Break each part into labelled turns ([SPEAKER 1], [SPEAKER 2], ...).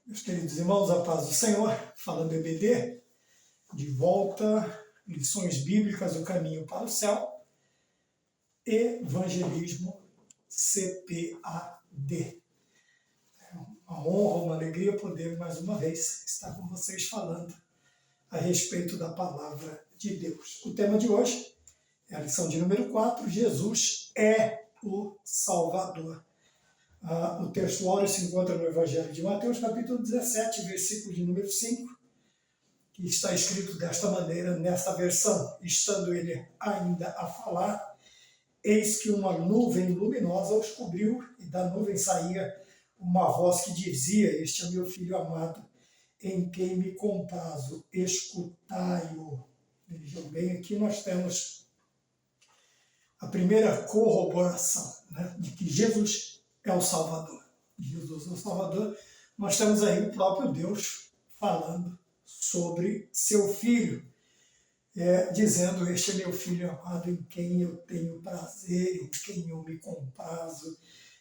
[SPEAKER 1] Meus queridos irmãos, a paz do Senhor, falando EBD, de volta, lições bíblicas, o caminho para o céu, evangelismo CPAD. É uma honra, uma alegria poder mais uma vez estar com vocês falando a respeito da palavra de Deus. O tema de hoje é a lição de número 4, Jesus é o Salvador. O texto áureo se encontra no Evangelho de Mateus, capítulo 17, versículo de número 5, que está escrito desta maneira, nesta versão, estando ele ainda a falar, eis que uma nuvem luminosa os cobriu, e da nuvem saía uma voz que dizia, este é meu filho amado, em quem me comprazo, escutai-o. Vejam bem, aqui nós temos a primeira corroboração, né, de que Jesus é o Salvador. Jesus é o Salvador. Nós temos aí o próprio Deus falando sobre seu Filho, dizendo, este é meu Filho amado, em quem eu tenho prazer, em quem eu me comprazo,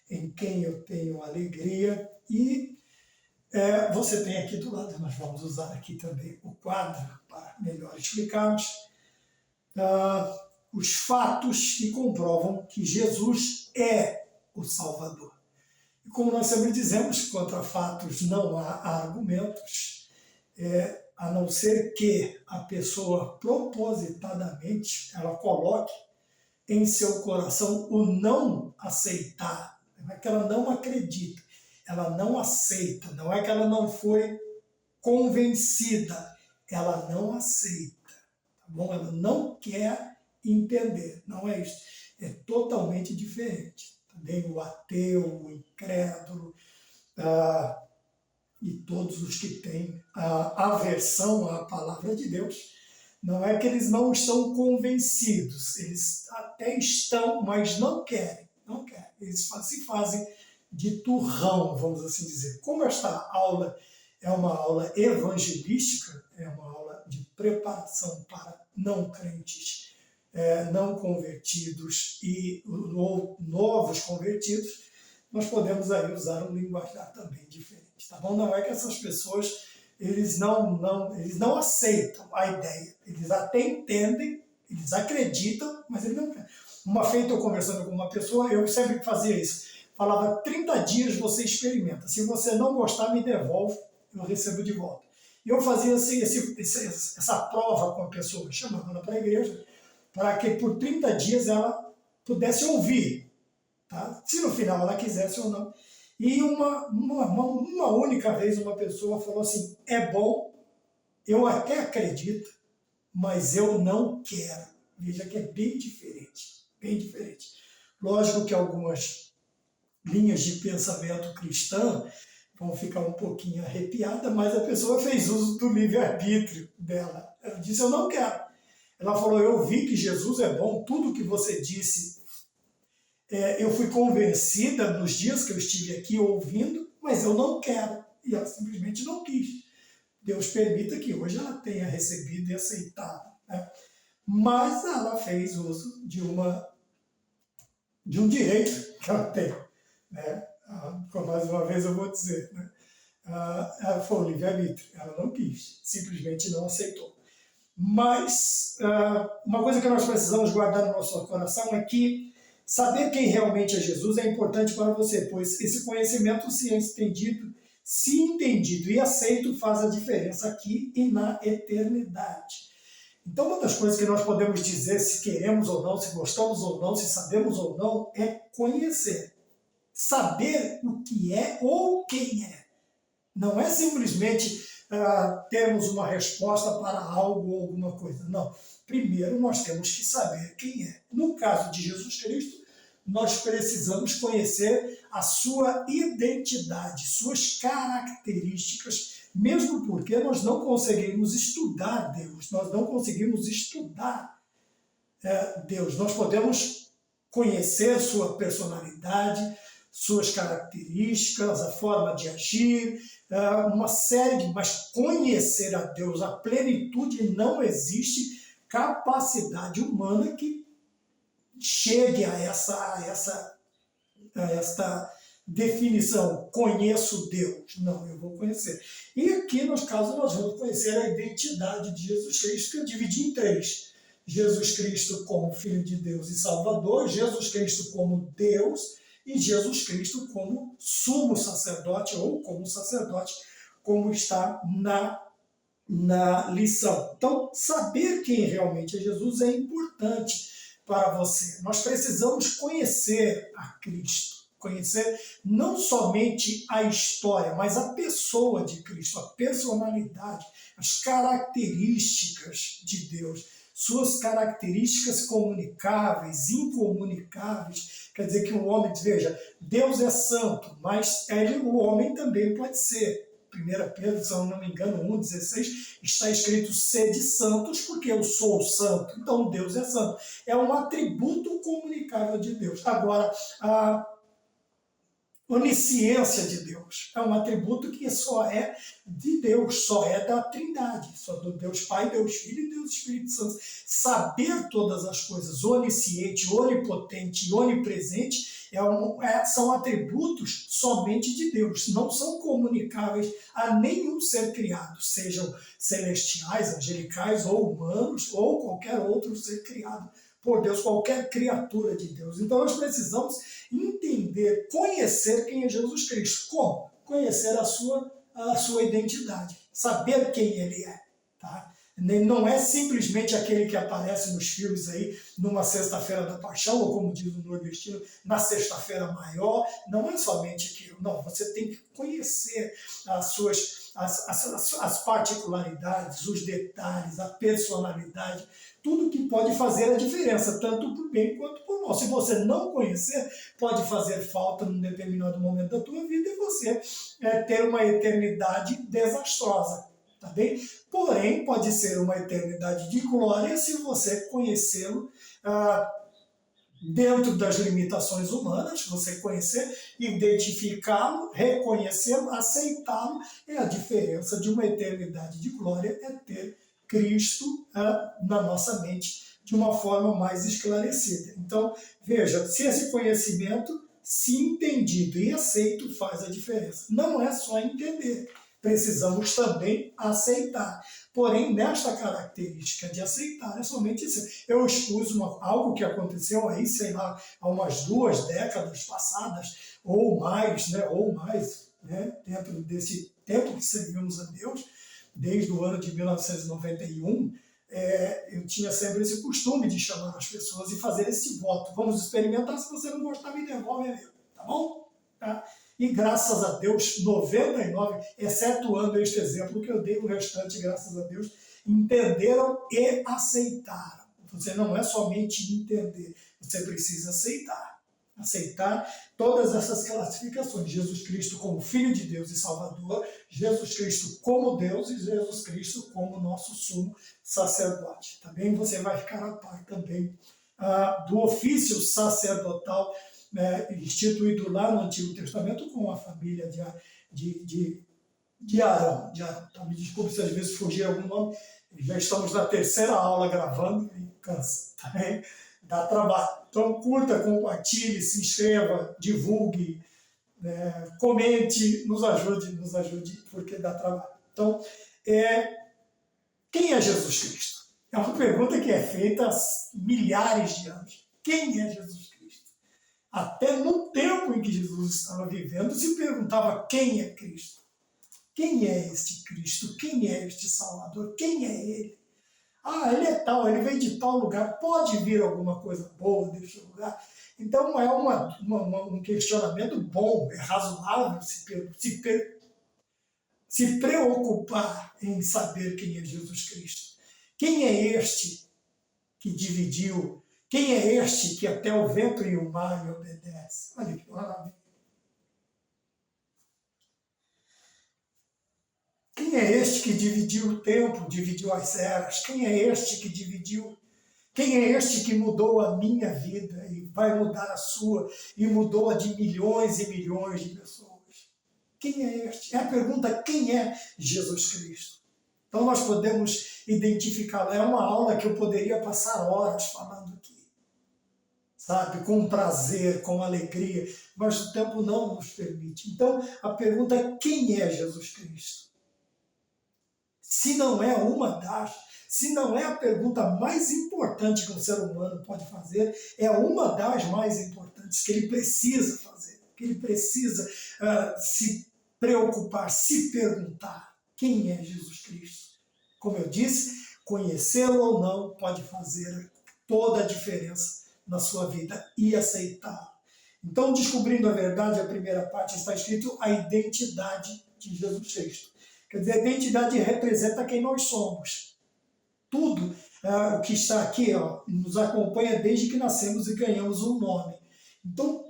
[SPEAKER 1] em quem eu tenho alegria. E você tem aqui do lado, nós vamos usar aqui também o quadro para melhor explicarmos, os fatos que comprovam que Jesus é o Salvador. E como nós sempre dizemos, contra fatos não há argumentos, a não ser que a pessoa propositadamente ela coloque em seu coração o não aceitar. Não é que ela não acredita, ela não aceita, não é que ela não foi convencida, ela não aceita, tá bom? Ela não quer entender, não é isso, é totalmente diferente. Também o ateu, o incrédulo, e todos os que têm aversão à palavra de Deus, não é que eles não estão convencidos, eles até estão, mas não querem, não querem. Eles se fazem de turrão, vamos assim dizer. Como esta aula é uma aula evangelística, é uma aula de preparação para não crentes, não convertidos e novos convertidos, nós podemos aí usar um linguajar também diferente, tá bom? Não é que essas pessoas, eles não aceitam a ideia, eles até entendem, eles acreditam, mas eles não querem. Uma feita eu conversando com uma pessoa, eu sempre fazia isso, falava, 30 dias você experimenta, se você não gostar, me devolve, eu recebo de volta. E eu fazia assim, essa prova com a pessoa, chamando ela para a igreja, para que por 30 dias ela pudesse ouvir, tá? Se no final ela quisesse ou não. E uma única vez uma pessoa falou assim, é bom, eu até acredito, mas eu não quero. Veja que é bem diferente, bem diferente. Lógico que algumas linhas de pensamento cristã vão ficar um pouquinho arrepiadas, mas a pessoa fez uso do livre-arbítrio dela. Ela disse, eu não quero. Ela falou, eu vi que Jesus é bom, tudo que você disse, eu fui convencida nos dias que eu estive aqui ouvindo, mas eu não quero. E ela simplesmente não quis. Deus permita que hoje ela tenha recebido e aceitado, né? Mas ela fez uso de um direito que ela tem, né? Mais uma vez eu vou dizer, né? Ela foi o livre-arbítrio, ela não quis, simplesmente não aceitou. Mas uma coisa que nós precisamos guardar no nosso coração é que saber quem realmente é Jesus é importante para você, pois esse conhecimento, se entendido e aceito, faz a diferença aqui e na eternidade. Então, uma das coisas que nós podemos dizer, se queremos ou não, se gostamos ou não, se sabemos ou não, é conhecer. Saber o que é ou quem é. Não é simplesmente termos uma resposta para algo ou alguma coisa. Não. Primeiro nós temos que saber quem é. No caso de Jesus Cristo, nós precisamos conhecer a sua identidade, suas características, mesmo porque nós não conseguimos estudar Deus, nós não conseguimos estudar Deus. Nós podemos conhecer sua personalidade, suas características, a forma de agir, uma série de... Mas conhecer a Deus, a plenitude, não existe capacidade humana que chegue a esta definição, conheço Deus. Não, eu vou conhecer. E aqui, no caso, nós vamos conhecer a identidade de Jesus Cristo, que eu dividi em três. Jesus Cristo como Filho de Deus e Salvador, Jesus Cristo como Deus e Jesus Cristo como sumo sacerdote ou como sacerdote, como está na lição. Então, saber quem realmente é Jesus é importante para você. Nós precisamos conhecer a Cristo, conhecer não somente a história, mas a pessoa de Cristo, a personalidade, as características de Deus, suas características comunicáveis, incomunicáveis. Quer dizer que o homem, veja, Deus é santo, mas o homem também pode ser. 1 Pedro, se eu não me engano, 1,16, está escrito sede santos, porque eu sou santo. Então Deus é santo. É um atributo comunicável de Deus. Agora, a onisciência de Deus é um atributo que só é de Deus, só é da Trindade, só do Deus Pai, Deus Filho e Deus Espírito Santo. Saber todas as coisas, onisciente, onipotente e onipresente, são atributos somente de Deus, não são comunicáveis a nenhum ser criado, sejam celestiais, angelicais ou humanos, ou qualquer outro ser criado por Deus, qualquer criatura de Deus. Então nós precisamos entender, conhecer quem é Jesus Cristo. Como? Conhecer a sua identidade, saber quem ele é. Tá? Não é simplesmente aquele que aparece nos filmes aí numa sexta-feira da paixão, ou como diz o nordestino, na sexta-feira maior. Não é somente aquilo. Não, você tem que conhecer as particularidades, os detalhes, a personalidade, tudo que pode fazer a diferença, tanto para o bem quanto para o mal. Se você não conhecer, pode fazer falta num determinado momento da tua vida e você ter uma eternidade desastrosa, tá bem? Porém, pode ser uma eternidade de glória se você conhecê-lo dentro das limitações humanas, você conhecer, identificá-lo, reconhecê-lo, aceitá-lo. É a diferença de uma eternidade de glória, é ter Cristo na nossa mente de uma forma mais esclarecida. Então, veja, se esse conhecimento, se entendido e aceito, faz a diferença. Não é só entender, precisamos também aceitar. Porém, nesta característica de aceitar, é somente isso. Eu expus algo que aconteceu aí, sei lá, há umas 2 décadas passadas, ou mais, dentro desse tempo que servimos a Deus, desde o ano de 1991, eu tinha sempre esse costume de chamar as pessoas e fazer esse voto. Vamos experimentar, se você não gostar, me devolve, tá bom? Tá? E graças a Deus, 99, excetuando este exemplo que eu dei, o restante, graças a Deus, entenderam e aceitaram. Você não é somente entender, você precisa aceitar. Aceitar todas essas classificações. Jesus Cristo como Filho de Deus e Salvador, Jesus Cristo como Deus e Jesus Cristo como nosso sumo sacerdote. Também você vai ficar a par também do ofício sacerdotal instituído lá no Antigo Testamento com a família de Arão. Tá? Me desculpe se às vezes fugir algum nome, já estamos na 3ª aula gravando e cansa, tá bem? Dá trabalho. Então curta, compartilhe, se inscreva, divulgue, comente, nos ajude, porque dá trabalho. Então, quem é Jesus Cristo? É uma pergunta que é feita há milhares de anos. Quem é Jesus Cristo? Até no tempo em que Jesus estava vivendo, se perguntava quem é Cristo. Quem é este Cristo? Quem é este Salvador? Quem é Ele? Ele é tal, ele vem de tal lugar, pode vir alguma coisa boa deste lugar? Então é um questionamento bom, é razoável se preocupar em saber quem é Jesus Cristo. Quem é este que dividiu? Quem é este que até o vento e o mar lhe obedece? Olha que maravilha. Quem é este que dividiu o tempo, dividiu as eras? Quem é este que dividiu? Quem é este que mudou a minha vida e vai mudar a sua e mudou a de milhões e milhões de pessoas? Quem é este? É a pergunta, quem é Jesus Cristo? Então nós podemos identificá-lo. É uma aula que eu poderia passar horas falando aqui. sabe, com prazer, com alegria, mas o tempo não nos permite. Então, a pergunta é: quem é Jesus Cristo? Se não é se não é a pergunta mais importante que um ser humano pode fazer, é uma das mais importantes que ele precisa fazer, que ele precisa se preocupar, se perguntar: quem é Jesus Cristo? Como eu disse, conhecê-lo ou não pode fazer toda a diferença na sua vida e aceitá-lo. Então, descobrindo a verdade, a primeira parte está escrito a identidade de Jesus Cristo. Quer dizer, a identidade representa quem nós somos. Tudo o que está aqui nos acompanha desde que nascemos e ganhamos um nome. Então,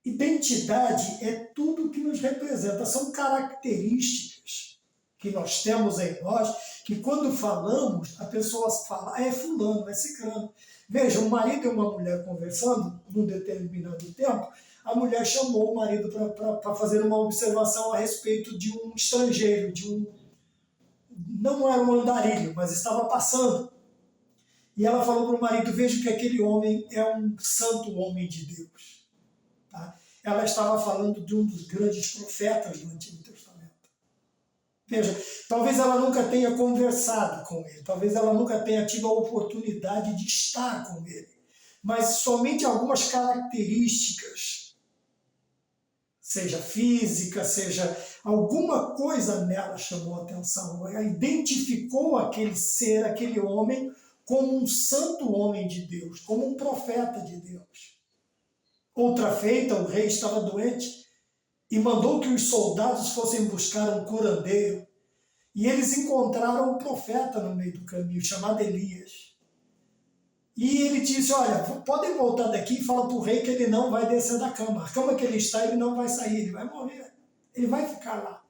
[SPEAKER 1] identidade é tudo que nos representa, são características que nós temos em nós, que quando falamos, a pessoa fala: é fulano, é ciclano. Veja, um marido e uma mulher conversando, num determinado tempo, a mulher chamou o marido para fazer uma observação a respeito de um estrangeiro, não era um andarilho, mas estava passando. E ela falou para o marido: veja que aquele homem é um santo homem de Deus. Tá? Ela estava falando de um dos grandes profetas do Antigo Testamento. Veja, talvez ela nunca tenha conversado com ele, talvez ela nunca tenha tido a oportunidade de estar com ele, mas somente algumas características, seja física, seja alguma coisa nela chamou a atenção, ela identificou aquele ser, aquele homem, como um santo homem de Deus, como um profeta de Deus. Outra feita, o rei estava doente e mandou que os soldados fossem buscar um curandeiro. E eles encontraram um profeta no meio do caminho, chamado Elias. E ele disse: olha, podem voltar daqui e fala para o rei que ele não vai descer da cama. A cama que ele está, ele não vai sair, ele vai morrer. Ele vai ficar lá.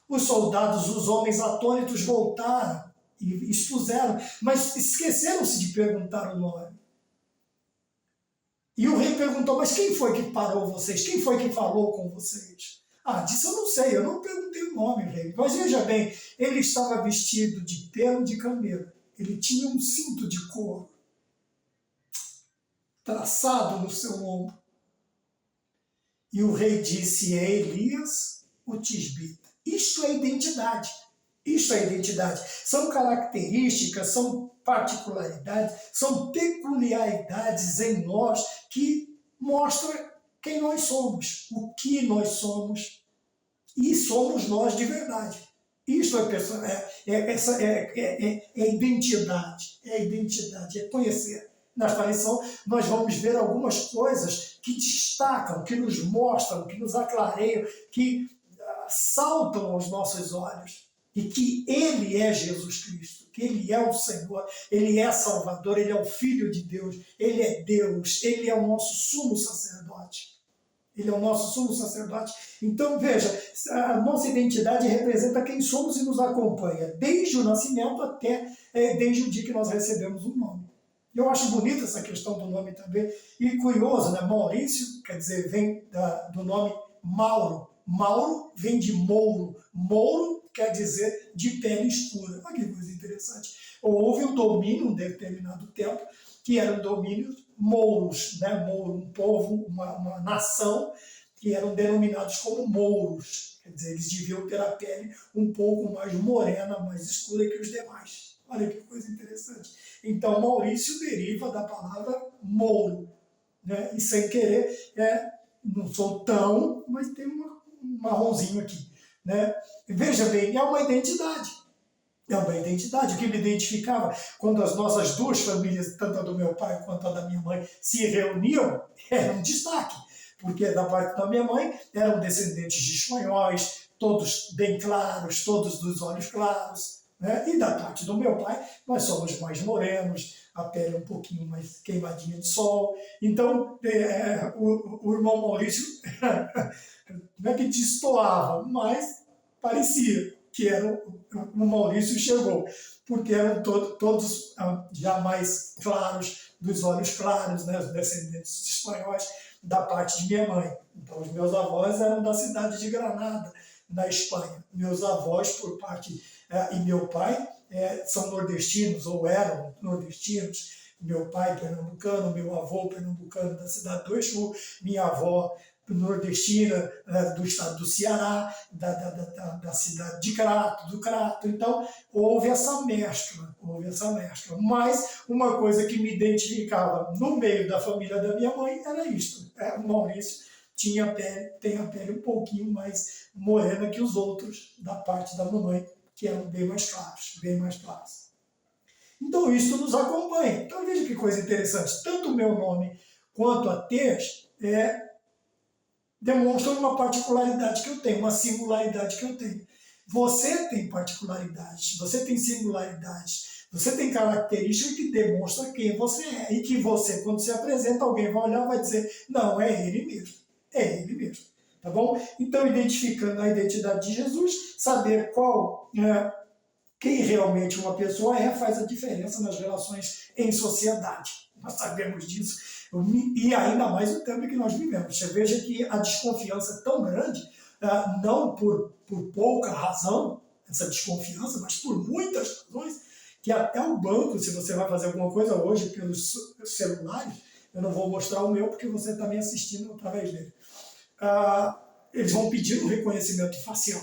[SPEAKER 1] Os soldados, os homens atônitos voltaram e expuseram, mas esqueceram-se de perguntar o nome. E o rei perguntou: mas quem foi que parou vocês? Quem foi que falou com vocês? Ah, disse: eu não sei, eu não perguntei o nome, rei. Mas veja bem, ele estava vestido de pelo de camelo. Ele tinha um cinto de couro traçado no seu ombro. E o rei disse: é Elias, o tisbita. Isto é identidade. Isto é identidade. São características, são particularidades, são peculiaridades em nós que mostram quem nós somos, o que nós somos, e somos nós de verdade. Isto é identidade, é conhecer. Nesta lição, nós vamos ver algumas coisas que destacam, que nos mostram, que nos aclareiam, que saltam aos nossos olhos. E que Ele é Jesus Cristo, que Ele é o Senhor, Ele é Salvador, Ele é o Filho de Deus, Ele é Deus, Ele é o nosso sumo sacerdote. Ele é o nosso sumo sacerdote. Então, veja, a nossa identidade representa quem somos e nos acompanha, desde o nascimento até desde o dia que nós recebemos um nome. Eu acho bonita essa questão do nome também, e curioso, né? Maurício, quer dizer, vem do nome Mauro. Mauro vem de mouro. Mouro quer dizer de pele escura. Olha que coisa interessante. Houve um domínio, um determinado tempo, que eram domínios mouros, né? Mouro, um povo, uma nação, que eram denominados como mouros. Quer dizer, eles deviam ter a pele um pouco mais morena, mais escura que os demais. Olha que coisa interessante. Então, Maurício deriva da palavra mouro, né? E sem querer, não sou tão, mas tem um marronzinho aqui, né? Veja bem, é uma identidade. É uma identidade. O que me identificava quando as nossas duas famílias, tanto a do meu pai quanto a da minha mãe, se reuniam, era um destaque. Porque da parte da minha mãe eram descendentes de espanhóis, todos bem claros, todos dos olhos claros, né? E da parte do meu pai, nós somos mais morenos, a pele um pouquinho mais queimadinha de sol. Então, o irmão Maurício não é que destoava, mas parecia que era o Maurício chegou, porque eram todos já mais claros, dos olhos claros, né, os descendentes de espanhóis, da parte de minha mãe. Então, os meus avós eram da cidade de Granada, na Espanha. Meus avós, por parte, e meu pai, são nordestinos, ou eram nordestinos. meu pai pernambucano, meu avô pernambucano da cidade do Exu, minha avó nordestina do estado do Ceará, da cidade de Crato, do Crato. Então, houve essa mescla. Mas uma coisa que me identificava no meio da família da minha mãe era isto. O Maurício tem a pele um pouquinho mais morena que os outros da parte da mamãe, que eram bem mais claros, bem mais claros. Então, isso nos acompanha. Então, veja que coisa interessante. Tanto o meu nome quanto a Tez demonstram uma particularidade que eu tenho, uma singularidade que eu tenho. Você tem particularidades, você tem singularidades, você tem características que demonstram quem você é. E que você, quando se apresenta, alguém vai olhar e vai dizer, não, é ele mesmo. É ele mesmo. Tá bom? Então, identificando a identidade de Jesus, saber quem realmente uma pessoa faz a diferença nas relações em sociedade. Nós sabemos disso. E ainda mais o tempo que nós vivemos. Você veja que a desconfiança é tão grande, não por pouca razão, essa desconfiança, mas por muitas razões, que até o banco, se você vai fazer alguma coisa hoje pelos celulares, eu não vou mostrar o meu porque você está me assistindo através dele, eles vão pedir um reconhecimento facial.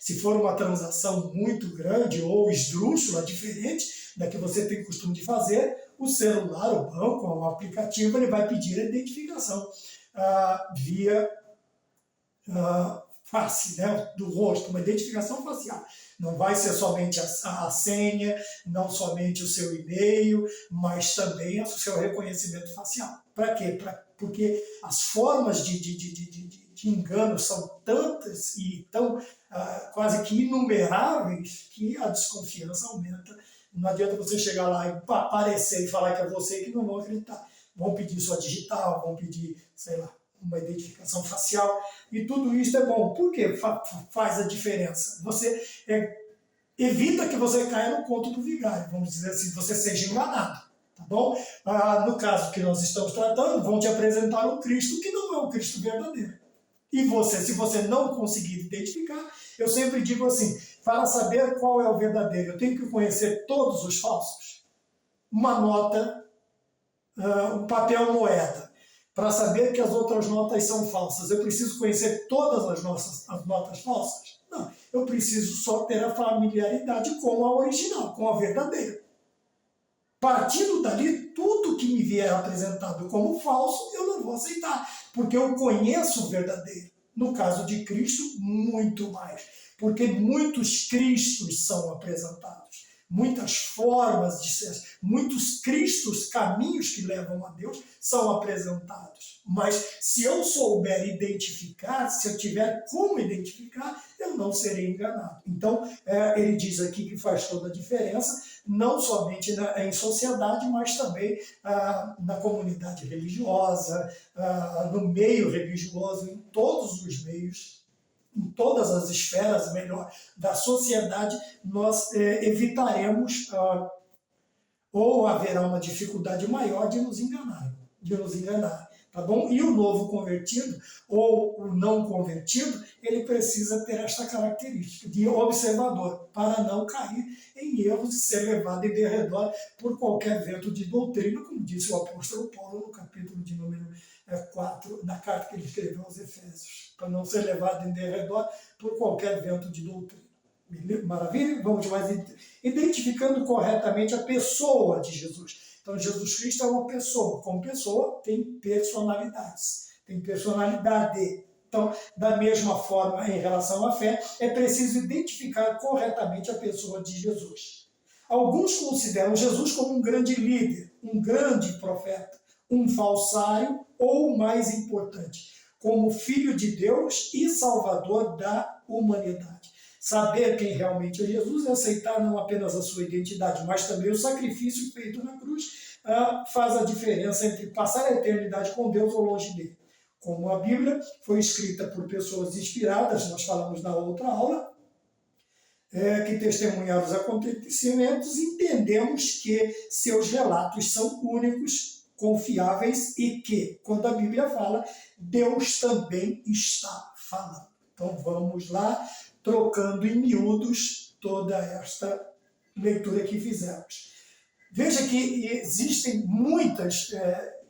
[SPEAKER 1] Se for uma transação muito grande ou esdrúxula, diferente da que você tem costume de fazer, o celular, o banco, o aplicativo, ele vai pedir a identificação via face, do rosto, uma identificação facial. Não vai ser somente a senha, não somente o seu e-mail, mas também o seu reconhecimento facial. Para quê? Porque as formas de engano são tantas e tão quase que inumeráveis que a desconfiança aumenta. Não adianta você chegar lá e aparecer e falar que é você, que não vão acreditar. Vão pedir sua digital, vão pedir, sei lá, uma identificação facial, e tudo isso é bom. Por quê? Faz a diferença. Você evita que você caia no conto do vigário, vamos dizer assim, você seja enganado. Tá bom? No caso que nós estamos tratando, vão te apresentar um Cristo que não é o Cristo verdadeiro. E você, se você não conseguir identificar, eu sempre digo assim, para saber qual é o verdadeiro, eu tenho que conhecer todos os falsos. Uma nota, um papel moeda. Para saber que as outras notas são falsas, eu preciso conhecer todas as notas falsas? Não, eu preciso só ter a familiaridade com a original, com a verdadeira. Partindo dali, tudo que me vier apresentado como falso, eu não vou aceitar, porque eu conheço o verdadeiro. No caso de Cristo, muito mais, porque muitos Cristos são apresentados, muitas formas de ser, muitos Cristos, caminhos que levam a Deus, são apresentados. Mas se eu souber identificar, se eu tiver como identificar, eu não serei enganado. Então, ele diz aqui que faz toda a diferença, não somente em sociedade, mas também na comunidade religiosa, no meio religioso, em todos os meios, em todas as esferas, melhor, da sociedade, nós evitaremos ou haverá uma dificuldade maior de nos enganar, tá bom? E o novo convertido, ou o não convertido, ele precisa ter esta característica de observador, para não cair em erros e ser levado em derredor por qualquer vento de doutrina, como disse o apóstolo Paulo no capítulo de número 4 da carta que ele escreveu aos Efésios, para não ser levado em derredor por qualquer vento de doutrina. Maravilha? Vamos mais identificando corretamente a pessoa de Jesus. Então, Jesus Cristo é uma pessoa. Como pessoa, tem personalidades. Tem personalidade. Então, da mesma forma, em relação à fé, é preciso identificar corretamente a pessoa de Jesus. Alguns consideram Jesus como um grande líder, um grande profeta, um falsário ou, mais importante, como filho de Deus e salvador da humanidade. Saber quem realmente é Jesus e aceitar não apenas a sua identidade, mas também o sacrifício feito na cruz, faz a diferença entre passar a eternidade com Deus ou longe dele. Como a Bíblia foi escrita por pessoas inspiradas, nós falamos na outra aula, que testemunharam os acontecimentos, entendemos que seus relatos são únicos, confiáveis e que, quando a Bíblia fala, Deus também está falando. Então vamos lá, trocando em miúdos toda esta leitura que fizemos. Veja que existem muitas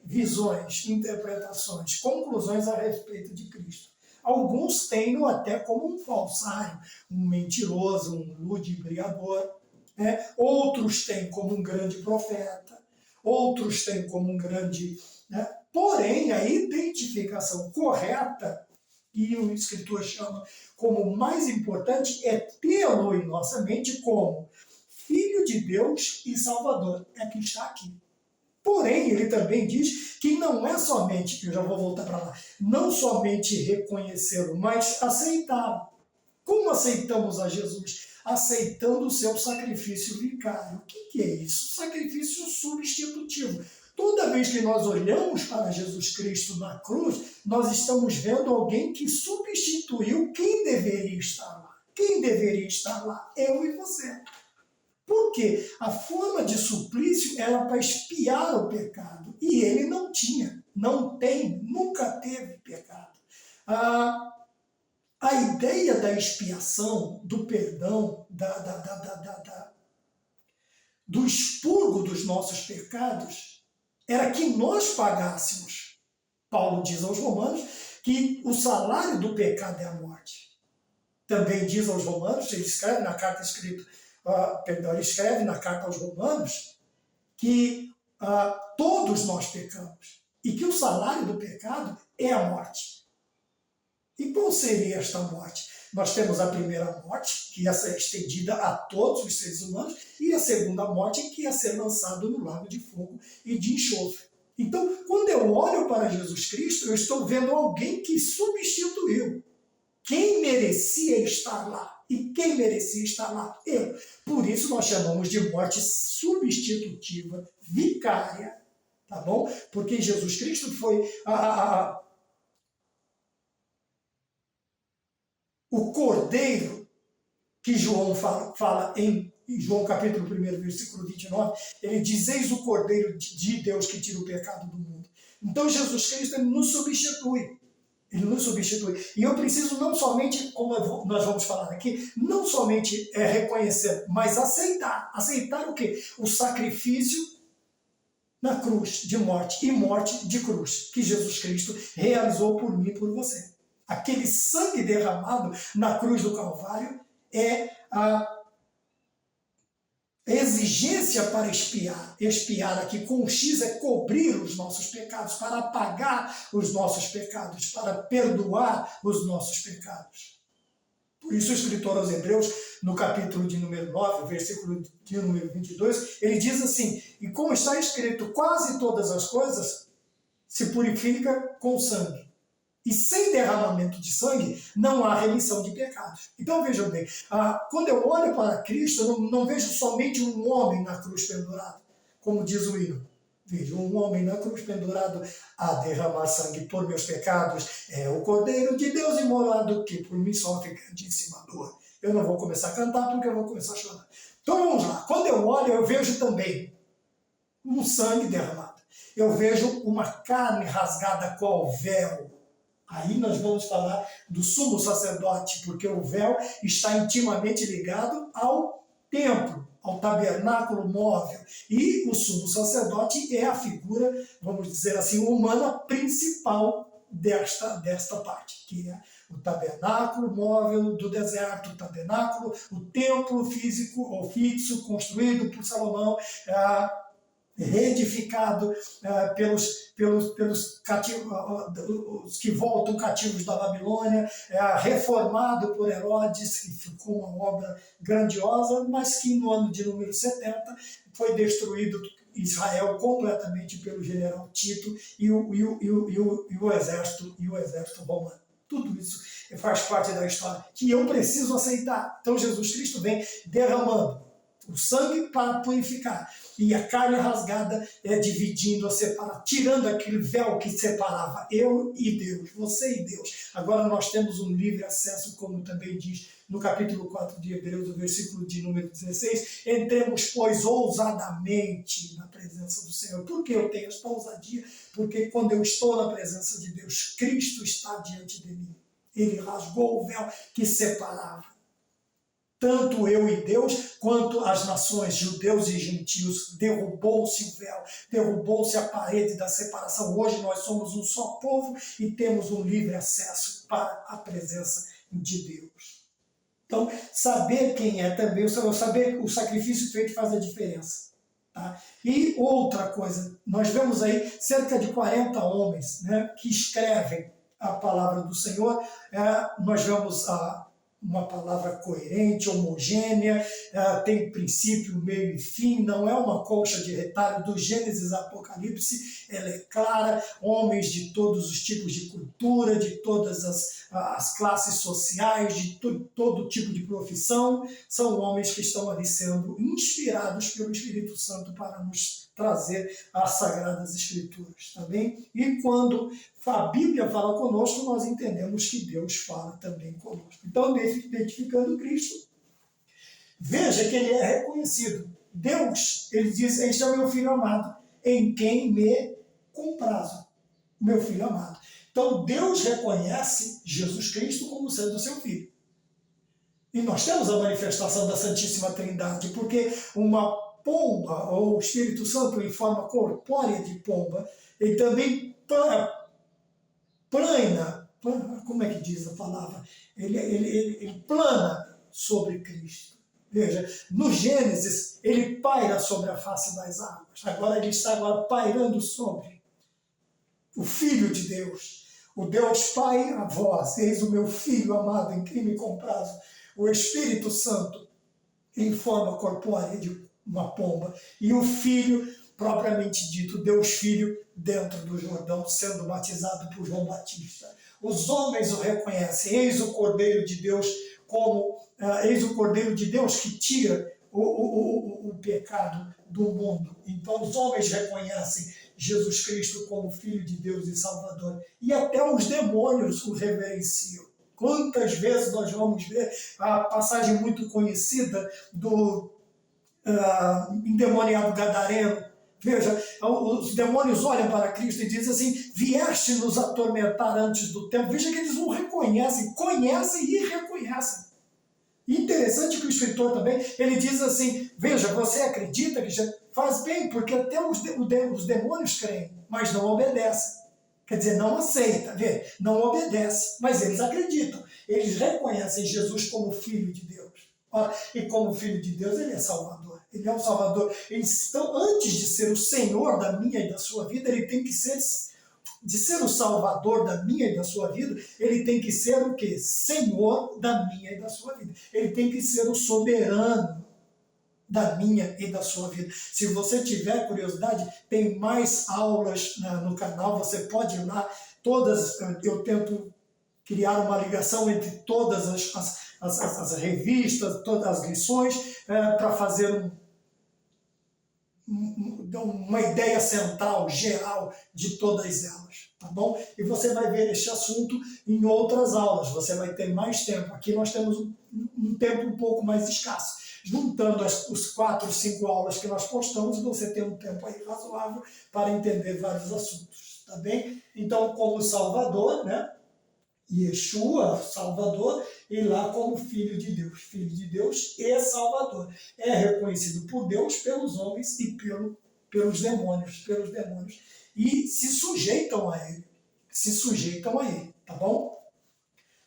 [SPEAKER 1] visões, interpretações, conclusões a respeito de Cristo. Alguns têm-no até como um falsário, um mentiroso, um ludibriador. Né? Outros têm como um grande profeta. Outros têm como um grande... Né? Porém, a identificação correta, que o escritor chama como mais importante, é tê-lo em nossa mente como Filho de Deus e Salvador. É que está aqui. Porém, ele também diz que não é somente, eu já vou voltar para lá, não somente reconhecê-lo, mas aceitá-lo. Como aceitamos a Jesus? Aceitando o seu sacrifício vicário. O que é isso? Sacrifício substitutivo. Toda vez que nós olhamos para Jesus Cristo na cruz, nós estamos vendo alguém que substituiu quem deveria estar lá. Quem deveria estar lá? Eu e você. Porque a forma de suplício era para expiar o pecado. E ele não tinha, não tem, nunca teve pecado. A ideia da expiação, do perdão, do expurgo dos nossos pecados, era que nós pagássemos. Paulo diz aos Romanos que o salário do pecado é a morte. Também diz aos Romanos, ele escreve na carta escrita, ele escreve na carta aos Romanos que todos nós pecamos e que o salário do pecado é a morte. E qual seria esta morte? Nós temos a primeira morte, que ia ser estendida a todos os seres humanos, e a segunda morte, que ia ser lançado no lago de fogo e de enxofre. Então, quando eu olho para Jesus Cristo, eu estou vendo alguém que substituiu quem merecia estar lá. E quem merecia estar lá? Eu. Por isso nós chamamos de morte substitutiva, vicária, tá bom? Porque Jesus Cristo foi o cordeiro que João fala em João capítulo 1, versículo 29, ele diz, eis o cordeiro de Deus que tira o pecado do mundo. Então Jesus Cristo ele nos substitui. Ele nos substitui. E eu preciso não somente, como nós vamos falar aqui, não somente reconhecer, mas aceitar. Aceitar o quê? O sacrifício na cruz de morte e morte de cruz que Jesus Cristo realizou por mim e por você. Aquele sangue derramado na cruz do Calvário é a exigência para expiar. Expiar aqui com X é cobrir os nossos pecados, para apagar os nossos pecados, para perdoar os nossos pecados. Por isso o escritor aos Hebreus, no capítulo de número 9, versículo de número 22, ele diz assim, e como está escrito, quase todas as coisas se purifica com sangue. E sem derramamento de sangue, não há remissão de pecados. Então vejam bem, quando eu olho para Cristo, eu não vejo somente um homem na cruz pendurado, como diz o hino. Vejo um homem na cruz pendurado a derramar sangue por meus pecados. É o Cordeiro de Deus imolado que por mim sofre grandíssima dor. Eu não vou começar a cantar porque eu vou começar a chorar. Então vamos lá. Quando eu olho, eu vejo também um sangue derramado. Eu vejo uma carne rasgada qual véu. Aí nós vamos falar do sumo sacerdote, porque o véu está intimamente ligado ao templo, ao tabernáculo móvel. E o sumo sacerdote é a figura, vamos dizer assim, humana principal desta parte, que é o tabernáculo móvel do deserto, o tabernáculo, o templo físico ou fixo construído por Salomão, reedificado pelos cativos, os que voltam cativos da Babilônia, reformado por Herodes, que ficou uma obra grandiosa, mas que no ano de número 70 foi destruído Israel completamente pelo general Tito e o exército romano. Tudo isso faz parte da história que eu preciso aceitar. Então Jesus Cristo vem derramando o sangue para purificar. E a carne rasgada dividindo, tirando aquele véu que separava eu e Deus, você e Deus. Agora nós temos um livre acesso, como também diz no capítulo 4 de Hebreus, o versículo de número 16, entremos, pois, ousadamente na presença do Senhor. Por que eu tenho esta ousadia? Porque quando eu estou na presença de Deus, Cristo está diante de mim. Ele rasgou o véu que separava. tanto eu e Deus, quanto as nações, judeus e gentios, derrubou-se o véu, derrubou-se a parede da separação. Hoje nós somos um só povo e temos um livre acesso para a presença de Deus. Então, saber quem é também, saber o sacrifício feito faz a diferença. Tá? E outra coisa, nós vemos aí cerca de 40 homens, né, que escrevem a palavra do Senhor. Nós vemos uma palavra coerente, homogênea, tem princípio, meio e fim, não é uma colcha de retalho. Do Gênesis a Apocalipse, ela é clara. Homens de todos os tipos de cultura, de todas as classes sociais, de todo tipo de profissão, são homens que estão ali sendo inspirados pelo Espírito Santo para nos trazer as Sagradas Escrituras, tá bem? E quando a Bíblia fala conosco, nós entendemos que Deus fala também conosco. Então, identificando Cristo, veja que ele é reconhecido. Deus, ele diz, este é o meu filho amado, em quem me comprazo. Meu filho amado. Então, Deus reconhece Jesus Cristo como sendo seu filho. E nós temos a manifestação da Santíssima Trindade, porque uma pomba, ou o Espírito Santo em forma corpórea de pomba, ele também plana, como é que diz a palavra? Ele plana sobre Cristo. Veja, no Gênesis, ele paira sobre a face das águas. Agora ele está pairando sobre o Filho de Deus. O Deus Pai, a vós, eis o meu Filho amado, em quem me comprazo. O Espírito Santo, em forma corpórea de uma pomba, e o Filho, propriamente dito, Deus Filho, dentro do Jordão, sendo batizado por João Batista. Os homens o reconhecem, eis o Cordeiro de Deus, eis o Cordeiro de Deus que tira o pecado do mundo. Então os homens reconhecem Jesus Cristo como Filho de Deus e Salvador, e até os demônios o reverenciam. Quantas vezes nós vamos ver a passagem muito conhecida do endemoniado gadareno. Veja, os demônios olham para Cristo e dizem assim, vieste nos atormentar antes do tempo. Veja que eles o reconhecem, conhecem e reconhecem. E interessante que o escritor também, ele diz assim, veja, você acredita que já faz bem, porque até os demônios creem, mas não obedecem. Quer dizer, não aceita, não obedece, mas eles acreditam. Eles reconhecem Jesus como Filho de Deus. E como Filho de Deus, ele é Salvador. Ele é o Salvador. Então, antes de ser o Senhor da minha e da sua vida, ele tem que ser, de ser o Salvador da minha e da sua vida, ele tem que ser o quê? Senhor da minha e da sua vida. Ele tem que ser o soberano da minha e da sua vida. Se você tiver curiosidade, tem mais aulas no canal, você pode ir lá. Todas, eu tento criar uma ligação entre todas as revistas, todas as lições, para fazer uma ideia central, geral, de todas elas, tá bom? E você vai ver este assunto em outras aulas, você vai ter mais tempo. Aqui nós temos um tempo um pouco mais escasso. Juntando os 4, 5 aulas que nós postamos, você tem um tempo aí razoável para entender vários assuntos, tá bem? Então, como Salvador, né? Yeshua, Salvador, e lá como Filho de Deus e Salvador. É reconhecido por Deus, pelos homens e pelos demônios, e se sujeitam a ele, tá bom?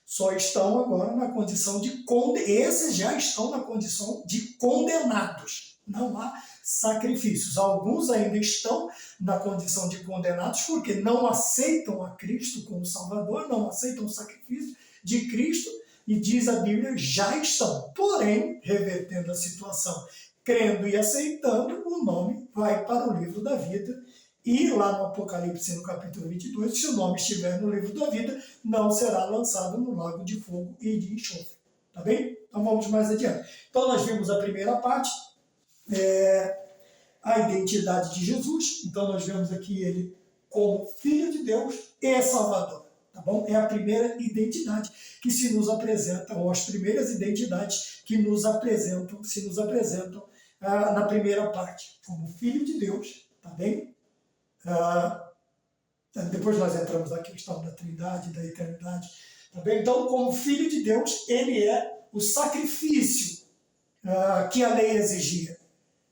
[SPEAKER 1] Só estão agora na condição de esses já estão na condição de condenados. Não há sacrifícios. Alguns ainda estão na condição de condenados porque não aceitam a Cristo como Salvador, não aceitam o sacrifício de Cristo, e diz a Bíblia, já estão. Porém, revertendo a situação, crendo e aceitando, o nome vai para o livro da vida. E lá no Apocalipse, no capítulo 22, se o nome estiver no livro da vida, não será lançado no lago de fogo e de enxofre. Tá bem? Então vamos mais adiante. Então nós vimos a primeira parte, a identidade de Jesus. Então nós vemos aqui ele como Filho de Deus e Salvador. Tá bom? É a primeira identidade que se nos apresenta, ou as primeiras identidades que se nos apresentam na primeira parte, como Filho de Deus, tá bem? Depois nós entramos na questão da Trindade, da eternidade. Tá bem? Então, como Filho de Deus, ele é o sacrifício que a lei exigia.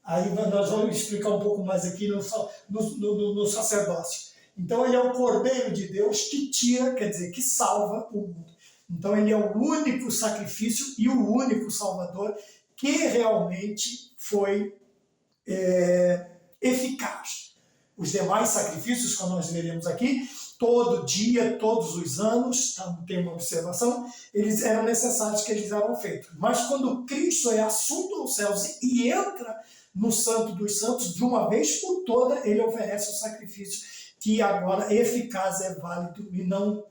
[SPEAKER 1] Aí nós vamos explicar um pouco mais aqui no sacerdócio. Então ele é o Cordeiro de Deus que tira, quer dizer, que salva o mundo. Então ele é o único sacrifício e o único salvador que realmente foi eficaz. Os demais sacrifícios, como nós veremos aqui, todo dia, todos os anos, tá? Tem uma observação, eles eram necessários que eles eram feitos. Mas quando Cristo é assunto aos céus e entra no Santo dos Santos, de uma vez por toda, ele oferece o sacrifício que agora é eficaz, é válido e não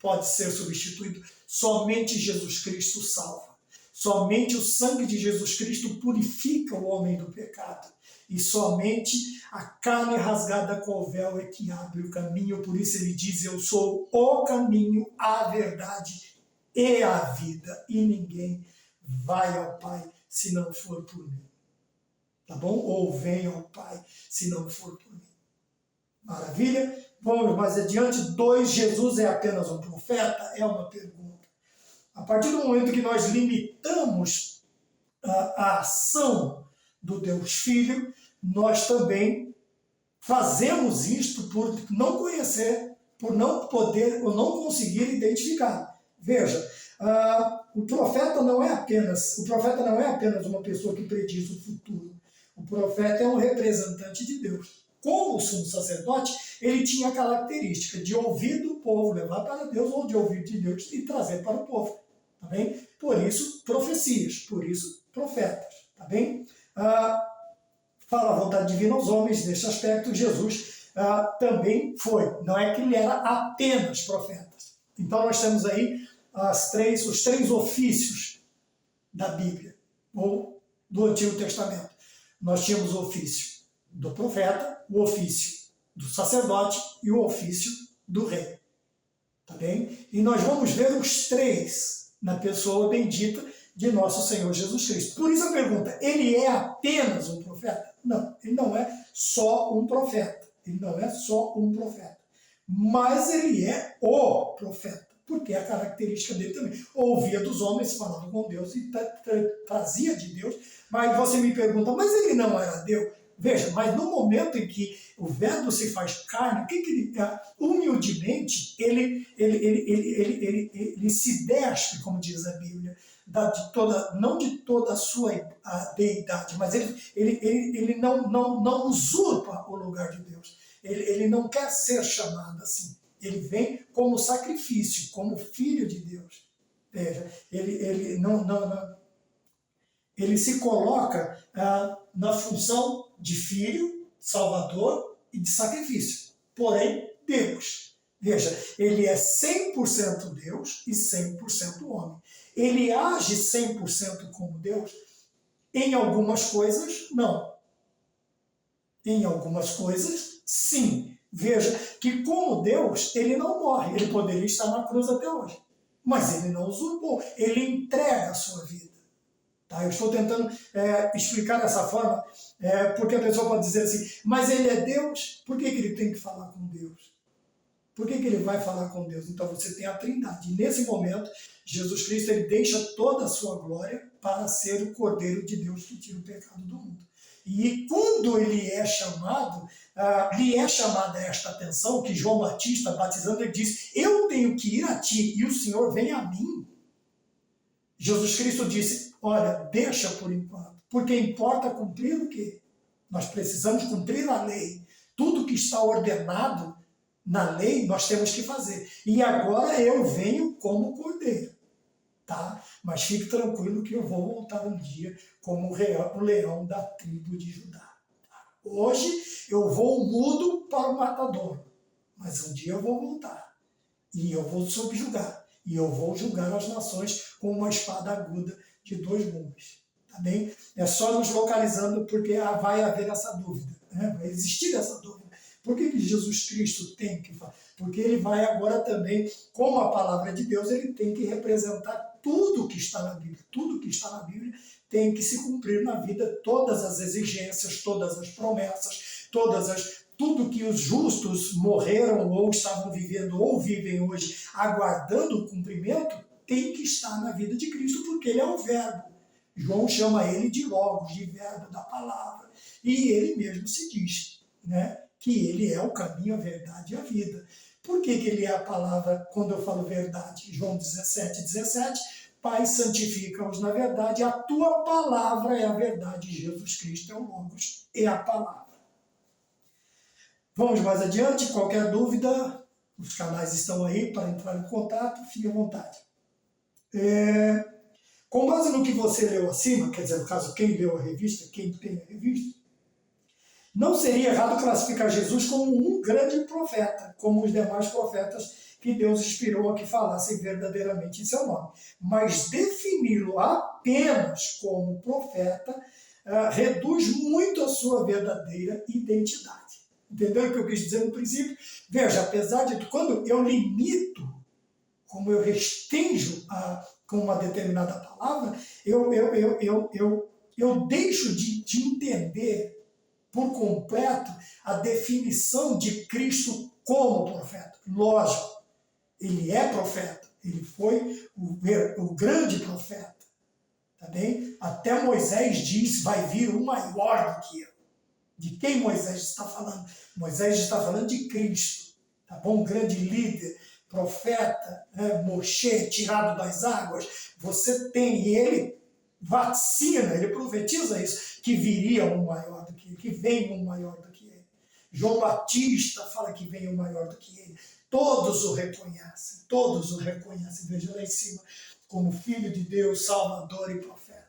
[SPEAKER 1] pode ser substituído. Somente Jesus Cristo salva. Somente o sangue de Jesus Cristo purifica o homem do pecado. E somente a carne rasgada com o véu é que abre o caminho. Por isso ele diz, eu sou o caminho, a verdade e a vida. E ninguém vai ao Pai se não for por mim. Tá bom? Ou vem ao Pai se não for por mim. Maravilha? Vamos mais adiante. 2, Jesus é apenas um profeta? É uma pergunta. A partir do momento que nós limitamos a ação do Deus Filho, nós também fazemos isto por não conhecer, por não poder ou não conseguir identificar. Veja, o profeta não é apenas uma pessoa que prediz o futuro. O profeta é um representante de Deus. Como o sumo sacerdote, ele tinha a característica de ouvir do povo, levar para Deus, ou de ouvir de Deus e trazer para o povo. Tá bem? Por isso, profecias, por isso, profetas. Tá bem? Fala a vontade divina aos homens, nesse aspecto, Jesus também foi. Não é que ele era apenas profeta. Então nós temos aí os três ofícios da Bíblia, ou do Antigo Testamento. Nós tínhamos o ofício do profeta, o ofício do sacerdote e o ofício do rei. Tá bem? E nós vamos ver os três na pessoa bendita de nosso Senhor Jesus Cristo. Por isso a pergunta, ele é apenas um profeta? Não, ele não é só um profeta. Ele não é só um profeta. Mas ele é o profeta, porque é a característica dele também. Ouvia dos homens, falava com Deus e trazia de Deus. Mas você me pergunta, mas ele não era Deus? Veja, mas no momento em que o verbo se faz carne, o que ele humildemente, ele se despe, como diz a Bíblia, não de toda a sua deidade, mas ele não usurpa o lugar de Deus. Ele não quer ser chamado assim. Ele vem como sacrifício, como filho de Deus. Veja, ele se coloca na função de filho, salvador e de sacrifício. Porém, Deus. Veja, ele é 100% Deus e 100% homem. Ele age 100% como Deus? Em algumas coisas, não. Em algumas coisas, sim. Veja que como Deus, ele não morre. Ele poderia estar na cruz até hoje. Mas ele não usurpou. Ele entrega a sua vida. Tá? Eu estou tentando explicar dessa forma, porque a pessoa pode dizer assim, mas ele é Deus, por que ele tem que falar com Deus? Por que ele vai falar com Deus? Então você tem a Trindade. E nesse momento, Jesus Cristo ele deixa toda a sua glória para ser o Cordeiro de Deus que tira o pecado do mundo. E quando ele é chamado, lhe é chamada esta atenção, que João Batista, batizando, ele diz, eu tenho que ir a ti e o Senhor vem a mim. Jesus Cristo disse, olha, deixa por enquanto, porque importa cumprir o quê? Nós precisamos cumprir a lei. Tudo que está ordenado na lei, nós temos que fazer. E agora eu venho como cordeiro, tá? Mas fique tranquilo que eu vou voltar um dia como o leão da tribo de Judá. Tá? Hoje eu vou mudo para o matador, mas um dia eu vou voltar. E eu vou subjugar. E eu vou julgar as nações com uma espada aguda de 2 gumes. Tá bem? É só nos localizando porque vai haver essa dúvida. Né? Vai existir essa dúvida. Por que Jesus Cristo tem que falar? Porque ele vai agora também, como a palavra de Deus, ele tem que representar tudo que está na Bíblia. Tudo que está na Bíblia tem que se cumprir na vida, todas as exigências, todas as promessas, tudo que os justos morreram ou estavam vivendo ou vivem hoje aguardando o cumprimento, tem que estar na vida de Cristo, porque ele é o verbo. João chama ele de logos, de verbo, da palavra. E ele mesmo se diz, né, que ele é o caminho, a verdade e a vida. Por que ele é a palavra quando eu falo verdade? João 17:17, Pai, santifica-os na verdade, a tua palavra é a verdade. Jesus Cristo é o logos, é a palavra. Vamos mais adiante, qualquer dúvida, os canais estão aí para entrar em contato, fique à vontade. Com base no que você leu acima, quer dizer, no caso, quem leu a revista, quem tem a revista, não seria errado classificar Jesus como um grande profeta, como os demais profetas que Deus inspirou a que falassem verdadeiramente em seu nome. Mas defini-lo apenas como profeta reduz muito a sua verdadeira identidade. Entenderam o que eu quis dizer no princípio? Veja, apesar de quando eu limito, como eu restringo com uma determinada palavra, eu deixo de entender por completo a definição de Cristo como profeta. Lógico, ele é profeta, ele foi o grande profeta. Tá bem? Até Moisés diz, vai vir um maior do que eu. De quem Moisés está falando? Moisés está falando de Cristo, tá bom? Um grande líder, profeta, Moshe, tirado das águas. Você tem, e ele vacina, ele profetiza isso, que viria um maior do que ele, que vem um maior do que ele. João Batista fala que vem um maior do que ele. Todos o reconhecem, veja lá em cima, como Filho de Deus, Salvador e profeta.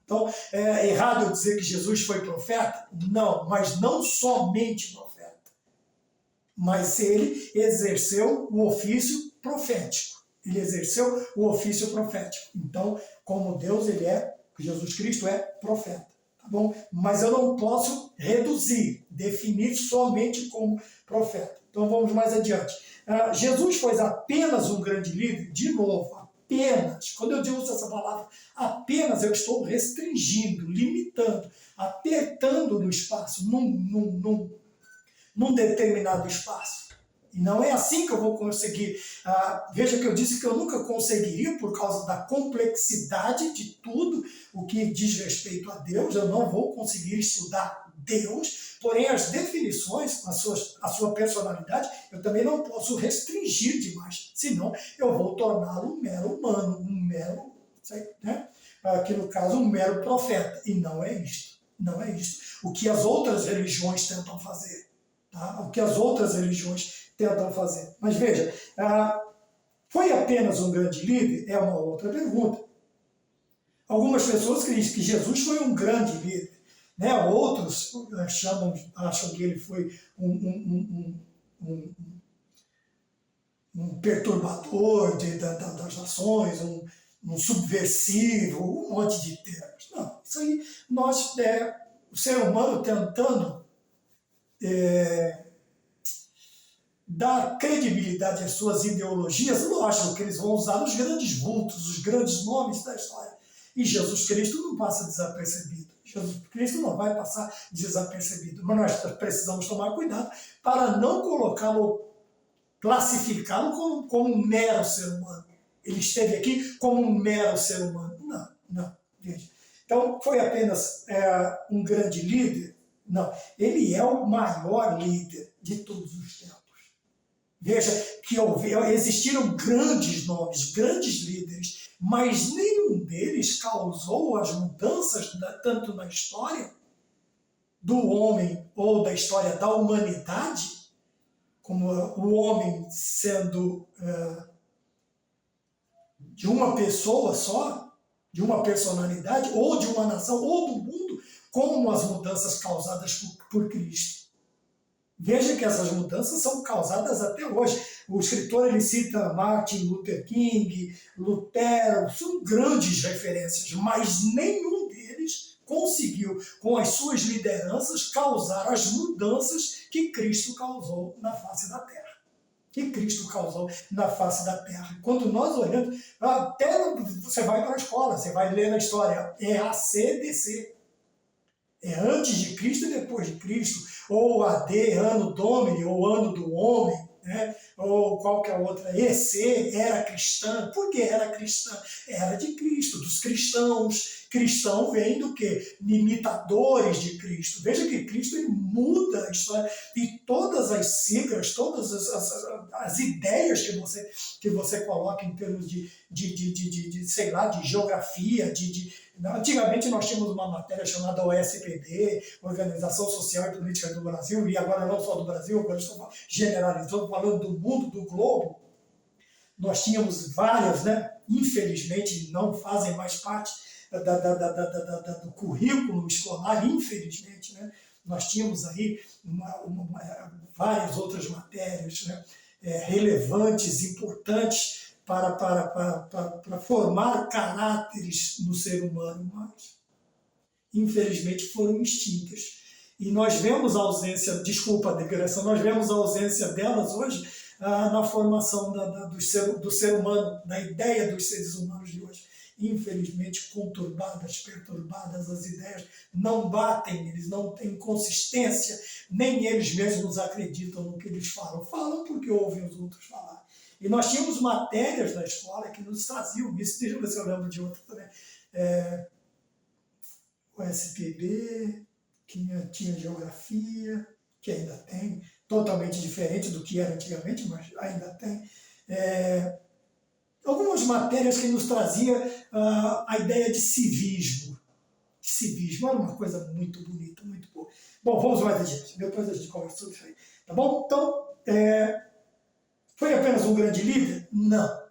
[SPEAKER 1] Então, é errado eu dizer que Jesus foi profeta? Não, mas não somente profeta. Mas ele exerceu o ofício profético. Ele exerceu o ofício profético. Então, como Deus, Jesus Cristo é profeta. Tá bom? Mas eu não posso reduzir, definir somente como profeta. Então, vamos mais adiante. Jesus foi apenas um grande líder? De novo, apenas. Quando eu uso essa palavra apenas, eu estou restringindo, limitando, apertando no espaço, num determinado espaço. E não é assim que eu vou conseguir. Veja que eu disse que eu nunca conseguiria, por causa da complexidade de tudo o que diz respeito a Deus, eu não vou conseguir estudar Deus, porém as definições, a sua personalidade, eu também não posso restringir demais, senão eu vou torná-lo um mero humano, um mero, né? Aqui no caso, um mero profeta. E não é isto. Não é isto. O que as outras religiões tentam fazer. Tá? O que as outras religiões tentam fazer. Mas veja, foi apenas um grande líder? É uma outra pergunta. Algumas pessoas dizem que Jesus foi um grande líder. Né? Outros acham que ele foi um perturbador das nações, um subversivo, um monte de termos. Não, isso aí o ser humano tentando dar credibilidade às suas ideologias. Lógico que eles vão usar os grandes vultos, os grandes nomes da história. E Jesus Cristo não passa desapercebido. Jesus Cristo não vai passar desapercebido. Mas nós precisamos tomar cuidado para não classificá-lo como um mero ser humano. Ele esteve aqui como um mero ser humano. Não, veja. Então, foi apenas um grande líder? Não, ele é o maior líder de todos os tempos. Veja que existiram grandes nomes, grandes líderes, mas nenhum deles causou as mudanças, tanto na história do homem ou da história da humanidade, como o homem sendo de uma pessoa só, de uma personalidade, ou de uma nação, ou do mundo, como as mudanças causadas por Cristo. Veja que essas mudanças são causadas até hoje. O escritor ele cita Martin Luther King, Lutero, são grandes referências, mas nenhum deles conseguiu, com as suas lideranças, causar as mudanças que Cristo causou na face da terra. Quando nós olhamos, até você vai para a escola, você vai ler na história, é ACDC. É antes de Cristo e depois de Cristo, ou AD, ano Domini, ou ano do homem, né? Ou qualquer outra, EC, era cristã. Por que era cristã? Era de Cristo, dos cristãos. Cristão vem do quê? Imitadores de Cristo. Veja que Cristo ele muda a história. E todas as siglas, todas as ideias que você coloca em termos sei lá, de geografia, antigamente nós tínhamos uma matéria chamada OSPB, Organização Social e Política do Brasil, e agora não só do Brasil, agora estou generalizando, falando do mundo, do globo. Nós tínhamos várias, né? Infelizmente não fazem mais parte do currículo escolar, infelizmente, né? Nós tínhamos aí várias outras matérias, né? Relevantes, importantes para formar caráteres no ser humano, mas infelizmente foram extintas. E nós vemos a ausência, desculpa a digressão, nós vemos a ausência delas hoje na formação do ser humano, na ideia dos seres humanos de hoje. Infelizmente conturbadas, perturbadas, as ideias não batem, eles não têm consistência, nem eles mesmos acreditam no que eles falam. Falam porque ouvem os outros falar. E nós tínhamos matérias na escola que nos traziam isso. Deixa eu ver se eu lembro de outra também. O SPB, tinha geografia, que ainda tem, totalmente diferente do que era antigamente, mas ainda tem. Algumas matérias que nos trazia a ideia de civismo. Civismo era uma coisa muito bonita, muito boa. Bom, vamos mais adiante. Depois a gente conversa sobre isso aí. Tá bom? Então, foi apenas um grande líder? Não.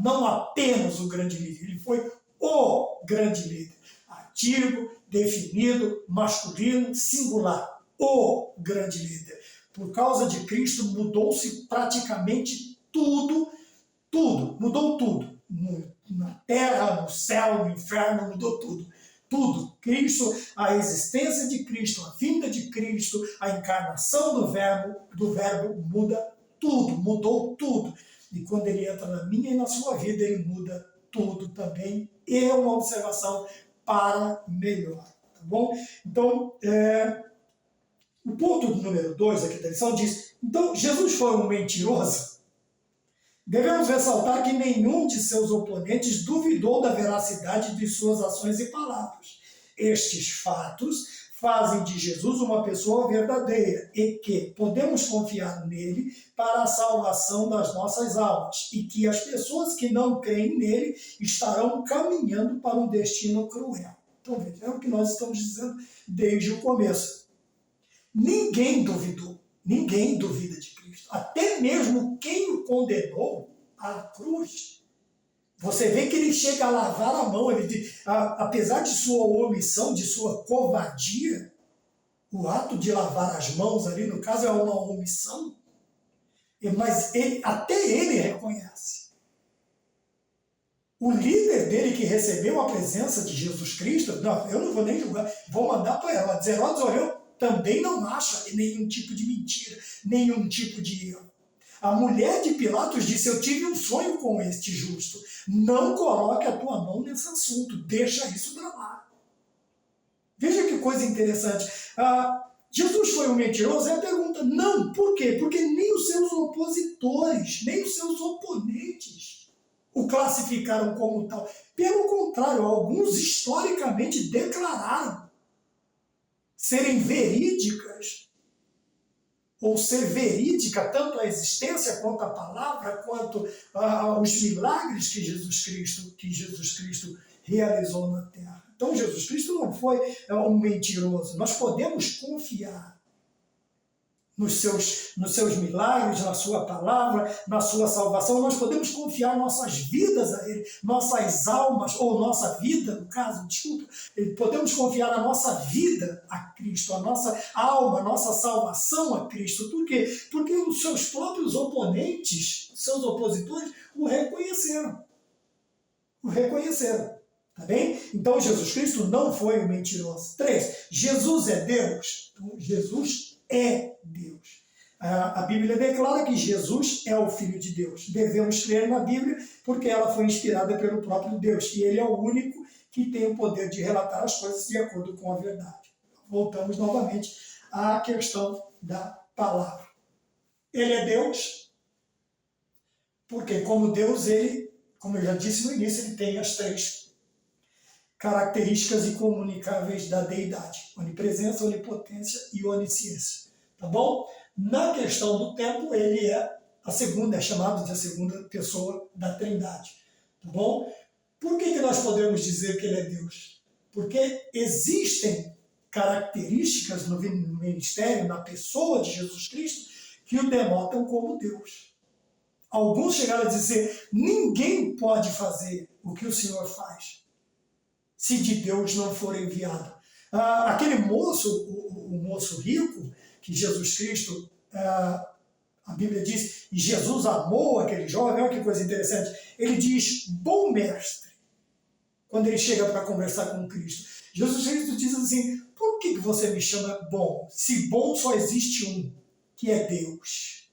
[SPEAKER 1] Não apenas um grande líder. Ele foi o grande líder. Ativo, definido, masculino, singular. O grande líder. Por causa de Cristo, mudou-se praticamente tudo. Tudo, mudou tudo. Na terra, no céu, no inferno, mudou tudo. Tudo. Cristo, a existência de Cristo, a vinda de Cristo, a encarnação do verbo muda tudo, mudou tudo. E quando ele entra na minha e na sua vida, ele muda tudo também. E é uma observação para melhor. Tá bom? Então, o ponto número 2 aqui da lição diz, então, Jesus foi um mentiroso? Devemos ressaltar que nenhum de seus oponentes duvidou da veracidade de suas ações e palavras. Estes fatos fazem de Jesus uma pessoa verdadeira e que podemos confiar nele para a salvação das nossas almas e que as pessoas que não creem nele estarão caminhando para um destino cruel. Então, veja, é o que nós estamos dizendo desde o começo. Ninguém duvidou, ninguém duvida de Cristo. Até mesmo quem o condenou à cruz. Você vê que ele chega a lavar a mão, apesar de sua omissão, de sua covardia, o ato de lavar as mãos ali, no caso, é uma omissão, mas até ele reconhece. O líder dele que recebeu a presença de Jesus Cristo, não, eu não vou nem julgar, vou mandar para ela, dizer, Herodes também não acha nenhum tipo de mentira, nenhum tipo de erro. A mulher de Pilatos disse, eu tive um sonho com este justo. Não coloque a tua mão nesse assunto, deixa isso para lá. Veja que coisa interessante. Jesus foi um mentiroso? É a pergunta. Não, por quê? Porque nem os seus opositores, nem os seus oponentes o classificaram como tal. Pelo contrário, alguns historicamente declararam serem verídicas, ou ser verídica tanto a existência quanto a palavra, quanto os milagres que Jesus Cristo realizou na Terra. Então Jesus Cristo não foi um mentiroso. Nós podemos confiar nos seus milagres, na sua palavra, na sua salvação. Nós podemos confiar nossas vidas a Ele, nossas almas, ou nossa vida, no caso, desculpa, podemos confiar a nossa vida a Cristo, a nossa alma, a nossa salvação a Cristo. Por quê? Porque os seus próprios oponentes, seus opositores, o reconheceram. O reconheceram. Tá bem? Então Jesus Cristo não foi um mentiroso. 3. Jesus é Deus. Então, Jesus é Deus. A Bíblia declara que Jesus é o Filho de Deus. Devemos crer na Bíblia porque ela foi inspirada pelo próprio Deus. E ele é o único que tem o poder de relatar as coisas de acordo com a verdade. Voltamos novamente à questão da palavra. Ele é Deus, porque como Deus, ele, como eu já disse no início, ele tem as três características incomunicáveis da deidade: onipresença, onipotência e onisciência. Tá bom? Na questão do tempo, ele é a segunda, é chamado de a segunda pessoa da Trindade. Tá bom? Por que nós podemos dizer que ele é Deus? Porque existem características no ministério, na pessoa de Jesus Cristo, que o denotam como Deus. Alguns chegaram a dizer: ninguém pode fazer o que o Senhor faz se de Deus não for enviado. Aquele moço, o moço rico, que Jesus Cristo, a Bíblia diz, e Jesus amou aquele jovem, olha que coisa interessante, ele diz: bom mestre, quando ele chega para conversar com Cristo. Jesus Cristo diz assim: por que você me chama bom? Se bom só existe um, que é Deus.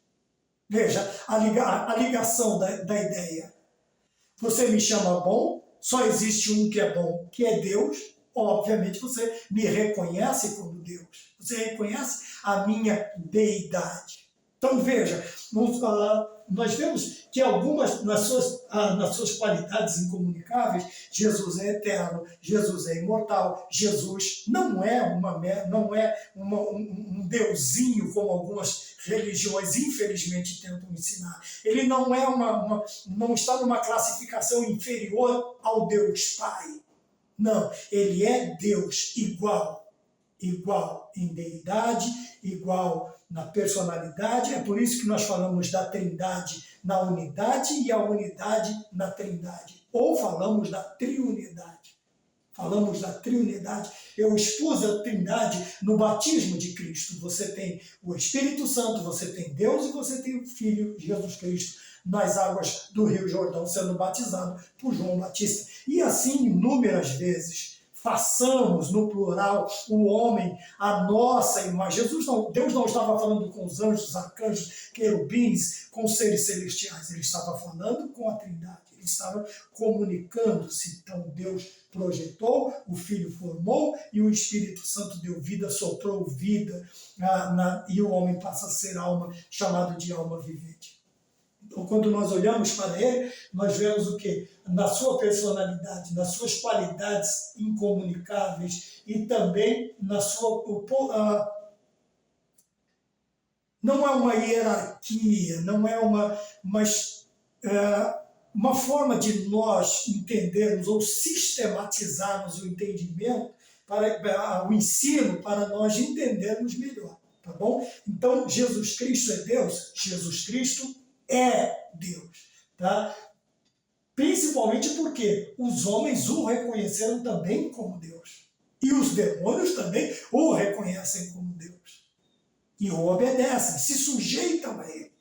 [SPEAKER 1] Veja a ligação da ideia. Você me chama bom, só existe um que é bom, que é Deus. Obviamente você me reconhece como Deus. Você reconhece a minha deidade. Então veja, nós vemos que algumas, nas suas qualidades incomunicáveis, Jesus é eterno, Jesus é imortal, Jesus não é um deusinho como algumas religiões infelizmente tentam ensinar. Ele não é não está numa classificação inferior ao Deus Pai. Não, ele é Deus igual em deidade, igual na personalidade. É por isso que nós falamos da Trindade na unidade e a unidade na Trindade. Ou falamos da triunidade. Falamos da triunidade. Eu expus a Trindade no batismo de Cristo. Você tem o Espírito Santo, você tem Deus e você tem o Filho Jesus Cristo nas águas do Rio Jordão sendo batizado por João Batista. E assim inúmeras vezes. Façamos no plural o homem a nossa imagem. Deus não estava falando com os anjos, arcanjos, querubins, com seres celestiais. Ele estava falando com a Trindade. Ele estava comunicando-se. Então Deus projetou, o Filho formou e o Espírito Santo deu vida, soprou vida, e o homem passa a ser alma, chamado de alma vivente. Então, quando nós olhamos para ele, nós vemos o quê? Na sua personalidade, nas suas qualidades incomunicáveis e também na sua... não é uma hierarquia, não é uma forma de nós entendermos ou sistematizarmos o entendimento, o ensino, para nós entendermos melhor. Tá bom? Então, Jesus Cristo é Deus? Jesus Cristo é Deus, tá? Principalmente porque os homens o reconheceram também como Deus. E os demônios também o reconhecem como Deus. E o obedecem, se sujeitam a ele.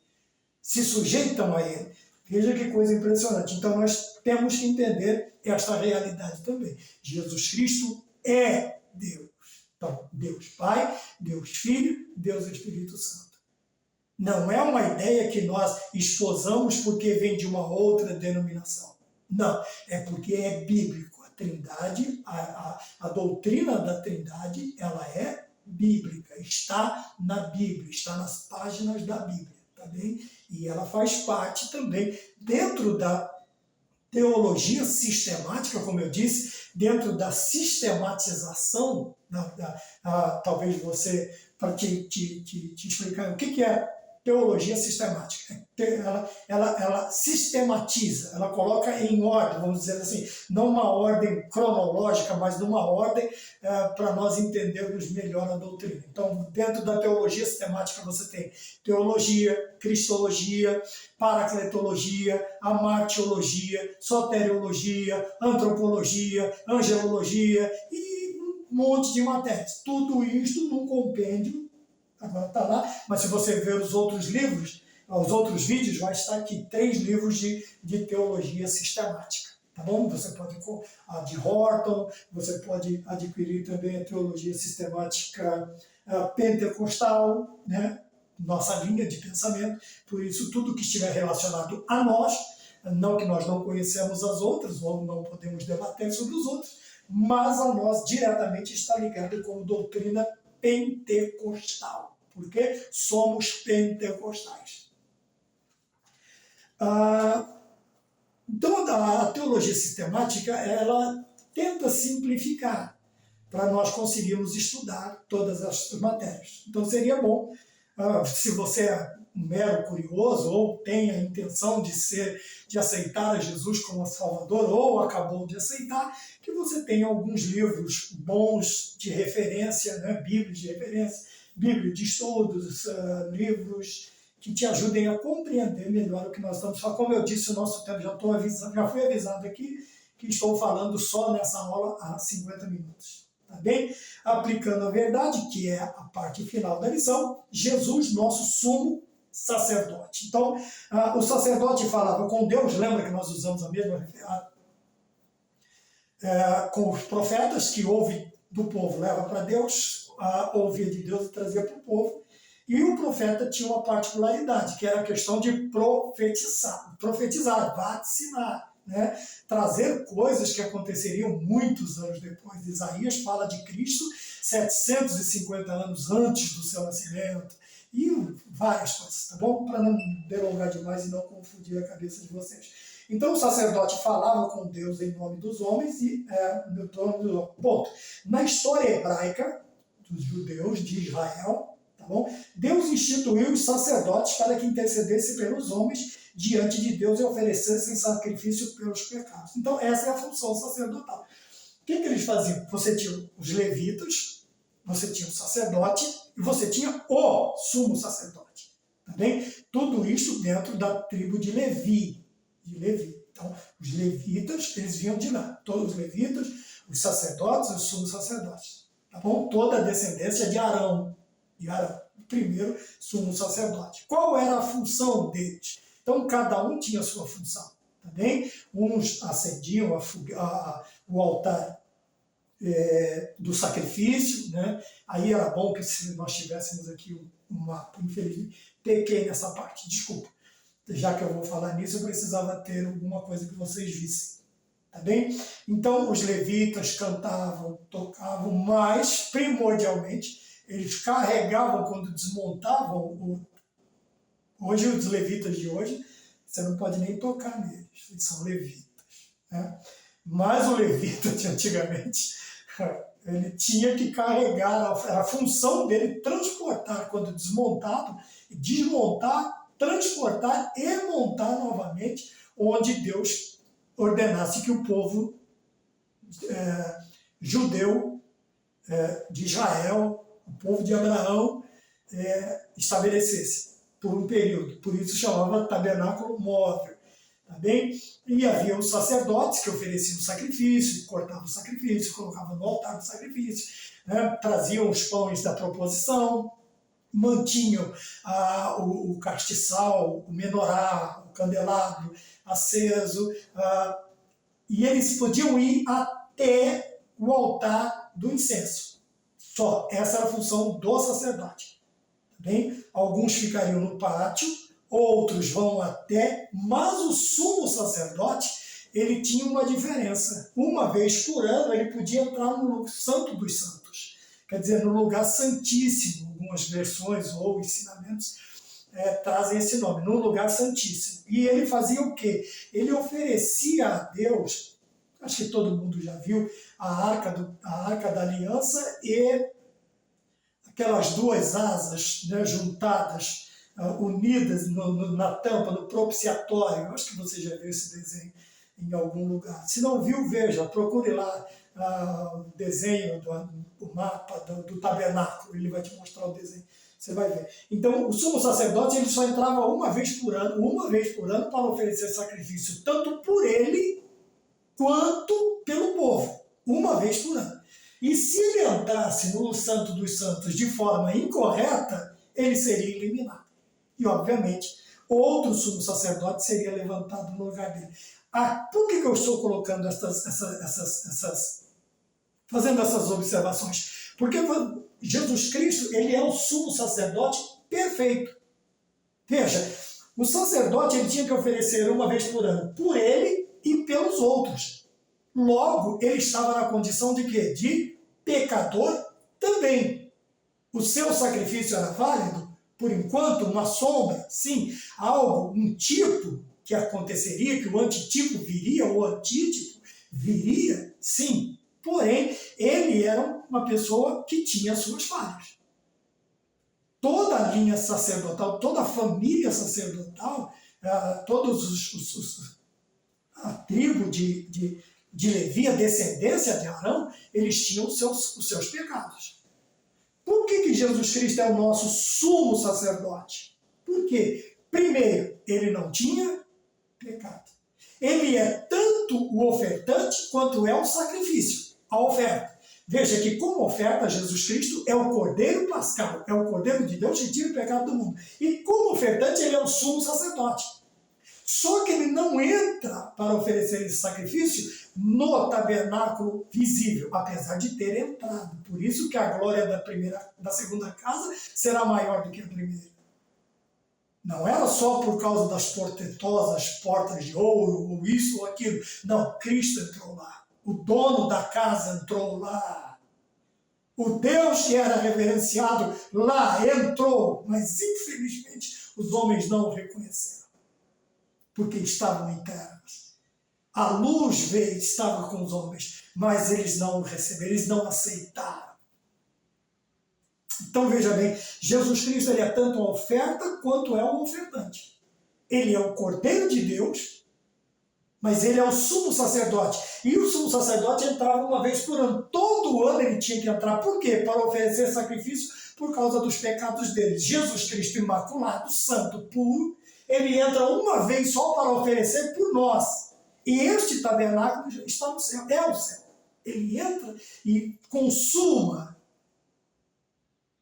[SPEAKER 1] Se sujeitam a ele. Veja que coisa impressionante. Então nós temos que entender esta realidade também. Jesus Cristo é Deus. Então, Deus Pai, Deus Filho, Deus Espírito Santo. Não é uma ideia que nós esposamos porque vem de uma outra denominação. Não, é porque é bíblico. A Trindade, a doutrina da Trindade, ela é bíblica, está na Bíblia, está nas páginas da Bíblia, tá bem? E ela faz parte também dentro da teologia sistemática, como eu disse, dentro da sistematização, talvez você, para te explicar o que é teologia sistemática. Ela sistematiza, ela coloca em ordem, vamos dizer assim, não uma ordem cronológica, mas numa ordem para nós entendermos melhor a doutrina. Então, dentro da teologia sistemática você tem teologia, cristologia, paracletologia, amartiologia, soteriologia, antropologia, angelologia e um monte de matérias. Tudo isso num compêndio. Agora está lá, mas se você ver os outros livros, os outros vídeos, vai estar aqui 3 livros de teologia sistemática, tá bom? Você pode, a de Horton, você pode adquirir também a teologia sistemática pentecostal, né? Nossa linha de pensamento. Por isso, tudo que estiver relacionado a nós, não que nós não conhecemos as outras, ou não podemos debater sobre os outros, mas a nós diretamente está ligado como doutrina pentecostal. porque somos pentecostais. Então, a teologia sistemática, ela tenta simplificar para nós conseguirmos estudar todas as matérias. Então, seria bom, se você é um mero curioso ou tem a intenção de aceitar a Jesus como Salvador ou acabou de aceitar, que você tenha alguns livros bons de referência, né? Bíblias de referência, Bíblia de estudos, livros que te ajudem a compreender melhor o que nós estamos falando. Como eu disse, o nosso tempo já fui avisado aqui que estou falando só nessa aula há 50 minutos. Tá bem? Aplicando a verdade, que é a parte final da lição, Jesus, nosso sumo sacerdote. Então, o sacerdote falava com Deus, lembra que nós usamos a mesma com os profetas, que ouve do povo, leva para Deus, ouvia de Deus e trazia para o povo. E o profeta tinha uma particularidade, que era a questão de profetizar, vaticinar, né? Trazer coisas que aconteceriam muitos anos depois. Isaías fala de Cristo 750 anos antes do seu nascimento, e várias coisas, tá bom? Para não delongar demais e não confundir a cabeça de vocês. Então o sacerdote falava com Deus em nome dos homens e ponto. Na história hebraica dos judeus de Israel, tá bom? Deus instituiu os sacerdotes para que intercedessem pelos homens diante de Deus e oferecessem sacrifício pelos pecados. Então essa é a função sacerdotal. O que eles faziam? Você tinha os levitas, você tinha o sacerdote e você tinha o sumo sacerdote. Tá bem? Tudo isso dentro da tribo de Levi. Então, os levitas, eles vinham de lá. Todos os levitas, os sacerdotes e os sumos sacerdotes. Tá bom? Toda a descendência de Arão. O primeiro sumo sacerdote. Qual era a função deles? Então, cada um tinha a sua função. Tá bem? Uns acendiam o altar do sacrifício, né? Aí era bom que se nós tivéssemos aqui um mapa, infelizmente, pequei nessa parte, desculpa. Já que eu vou falar nisso, eu precisava ter alguma coisa que vocês vissem, tá bem? Então, os levitas cantavam, tocavam, mas, primordialmente, eles carregavam quando desmontavam. Hoje, os levitas de hoje, você não pode nem tocar neles, eles são levitas, né? Mas o levita de antigamente, ele tinha que carregar, era a função dele transportar quando desmontado, desmontar, transportar e montar novamente onde Deus ordenasse que o povo judeu de Israel, o povo de Abraão, estabelecesse por um período. Por isso chamava tabernáculo móvel. Tá bem? E havia os sacerdotes que ofereciam sacrifício, cortavam o sacrifício, colocavam no altar do sacrifício, né? Traziam os pães da proposição, mantinham o castiçal, o menorá, o candelabro aceso, e eles podiam ir até o altar do incenso. Só essa era a função do sacerdote. Tá bem? Alguns ficariam no pátio, outros vão até, mas o sumo sacerdote, ele tinha uma diferença. Uma vez por ano ele podia entrar no Santo dos Santos, quer dizer, no lugar santíssimo. Algumas versões ou ensinamentos trazem esse nome, no lugar santíssimo. E ele fazia o quê? Ele oferecia a Deus, acho que todo mundo já viu, a arca da aliança e aquelas duas asas, né, juntadas, unidas na tampa, no propiciatório. Acho que você já viu esse desenho em algum lugar. Se não viu, veja, procure lá o desenho, o mapa do tabernáculo, ele vai te mostrar o desenho, você vai ver. Então, o sumo sacerdote ele só entrava uma vez por ano para oferecer sacrifício, tanto por ele quanto pelo povo, uma vez por ano. E se ele entrasse no Santo dos Santos de forma incorreta, ele seria eliminado. E, obviamente, outro sumo sacerdote seria levantado no lugar dele. Por que eu estou colocando fazendo essas observações? Porque Jesus Cristo, ele é o sumo sacerdote perfeito. Veja, o sacerdote ele tinha que oferecer uma vez por ano por ele e pelos outros. Logo, ele estava na condição de quê? De pecador também. O seu sacrifício era válido? Por enquanto, uma sombra, sim, algo, um tipo que aconteceria, que o antitipo viria, o antítipo viria, sim. Porém, ele era uma pessoa que tinha suas falhas. Toda a linha sacerdotal, toda a família sacerdotal, a tribo de Levi, a descendência de Arão, eles tinham os seus pecados. Por que Jesus Cristo é o nosso sumo sacerdote? Por quê? Primeiro, ele não tinha pecado. Ele é tanto o ofertante quanto é o sacrifício, a oferta. Veja que como oferta, Jesus Cristo é o Cordeiro Pascal, é o Cordeiro de Deus que tira o pecado do mundo. E como ofertante, ele é o sumo sacerdote. Só que ele não entra para oferecer esse sacrifício no tabernáculo visível, apesar de ter entrado. Por isso que a glória da segunda casa será maior do que a primeira. Não era só por causa das portentosas portas de ouro, ou isso ou aquilo. Não, Cristo entrou lá. O dono da casa entrou lá. O Deus que era reverenciado lá entrou. Mas, infelizmente, os homens não o reconheceram. Porque estavam em trevas. A luz veio, estava com os homens, mas eles não o receberam, eles não aceitaram. Então veja bem, Jesus Cristo ele é tanto a oferta quanto é o ofertante. Ele é o Cordeiro de Deus, mas ele é o sumo sacerdote. E o sumo sacerdote entrava uma vez por ano. Todo ano ele tinha que entrar. Por quê? Para oferecer sacrifício por causa dos pecados deles. Jesus Cristo imaculado, santo, puro, ele entra uma vez só para oferecer por nós. E este tabernáculo está no céu, é o céu. Ele entra e consuma.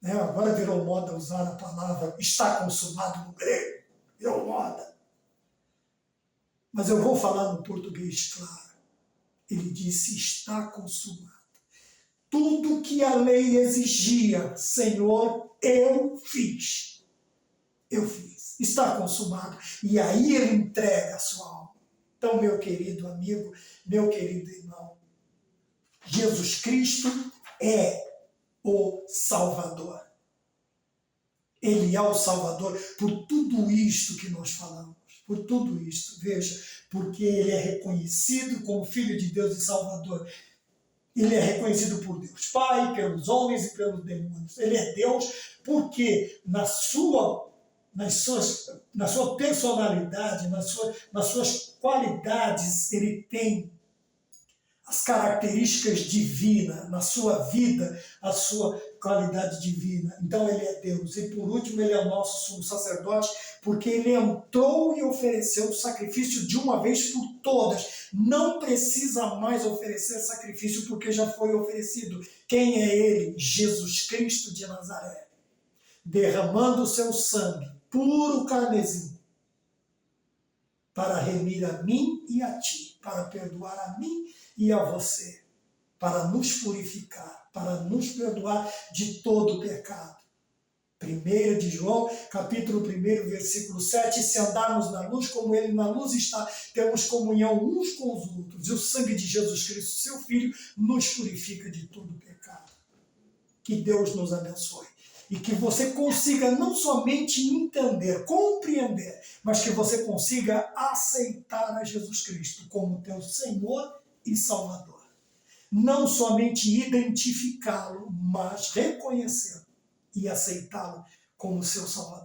[SPEAKER 1] Agora virou moda usar a palavra está consumado no grego. Virou moda. Mas eu vou falar no português claro. Ele disse está consumado. Tudo que a lei exigia, Senhor, eu fiz. Eu fiz. Está consumado. E aí ele entrega a sua alma. Então, meu querido amigo, meu querido irmão, Jesus Cristo é o Salvador. Ele é o Salvador por tudo isto que nós falamos. Por tudo isto. Veja, porque ele é reconhecido como Filho de Deus e Salvador. Ele é reconhecido por Deus Pai, pelos homens e pelos demônios. Ele é Deus porque na sua personalidade, nas suas qualidades, ele tem as características divinas, na sua vida, a sua qualidade divina. Então ele é Deus. E por último, ele é o nosso sumo sacerdote, porque ele entrou e ofereceu o sacrifício de uma vez por todas. Não precisa mais oferecer sacrifício, porque já foi oferecido. Quem é ele? Jesus Cristo de Nazaré. Derramando o seu sangue, puro carmesim, para remir a mim e a ti, para perdoar a mim e a você, para nos purificar, para nos perdoar de todo o pecado. 1 de João, capítulo 1, versículo 7, se andarmos na luz como ele na luz está, temos comunhão uns com os outros, e o sangue de Jesus Cristo, seu Filho, nos purifica de todo o pecado. Que Deus nos abençoe. E que você consiga não somente entender, compreender, mas que você consiga aceitar a Jesus Cristo como teu Senhor e Salvador. Não somente identificá-lo, mas reconhecê-lo e aceitá-lo como seu Salvador.